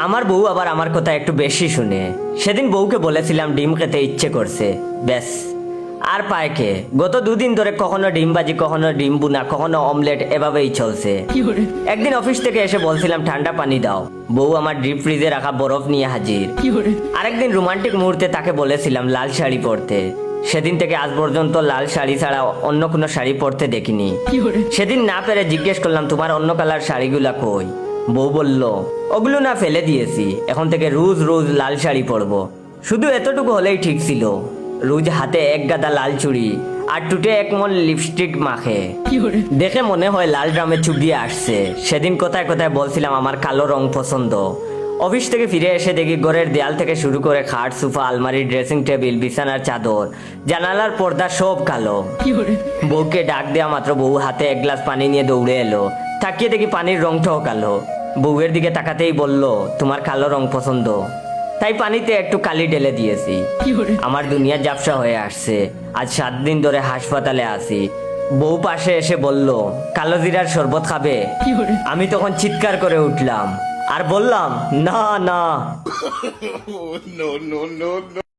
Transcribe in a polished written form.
আমার বউ আবার আমার কথা একটু বেশি শুনে। সেদিন বউকে বলেছিলাম ডিম খেতে ইচ্ছে করছে, ব্যাস আর পায়কে গত দুদিন ধরে কখনো ডিম ভাজি, কখনো ডিম বুনা, কখনো অমলেট, এভাবেই চলছে। একদিন অফিস থেকে এসে বলছিলাম ঠান্ডা পানি দাও, বউ আমার ডিপ ফ্রিজে রাখা বরফ নিয়ে হাজির। আরেকদিন রোমান্টিক মুহূর্তে তাকে বলেছিলাম লাল শাড়ি পরতে, সেদিন থেকে আজ পর্যন্ত লাল শাড়ি ছাড়া অন্য কোনো শাড়ি পরতে দেখিনি। সেদিন না পেরে জিজ্ঞেস করলাম তোমার অন্য কালার শাড়িগুলা কই? বউ বলল ওগুলো না ফেলে দিয়েছি, এখন থেকে রোজ রোজ লাল শাড়ি পরবো। শুধু এতটুকু হলেই ঠিক ছিল। রোজ হাতে এক গাদা লাল চুড়ি আর টুটে এক মন লিপস্টিক মাখে, দেখে মনে হয় লাল ড্রামে চুবিয়ে আসছে। সেদিন কোথায় কোথায় বলছিলাম আমার কালো রং পছন্দ। অফিস থেকে ফিরে এসে দেখি ঘরের দেয়াল থেকে শুরু করে খাট, সোফা, আলমারি, ড্রেসিং টেবিল, বিছানার চাদর, জানালার পর্দা সব কালো। বউকে ডাক দেওয়া মাত্র বউ হাতে এক গ্লাস পানি নিয়ে দৌড়ে এলো। তাকিয়ে দেখি পানির রংটাও কালো। বউয়ের দিকে তাকাতেই বলল তোমার কালো রং পছন্দ, তাই পানিতে একটু কালি ঢেলে দিয়েছি। আমার দুনিয়া ঝাপসা হয়ে আসছে। আজ 7 দিন ধরে হাসপাতালে আছি। বউ পাশে এসে বলল কালো জিরার শরবত খাবে? আমি তখন চিৎকার করে উঠলাম আর বললাম না না। No, no, no, no.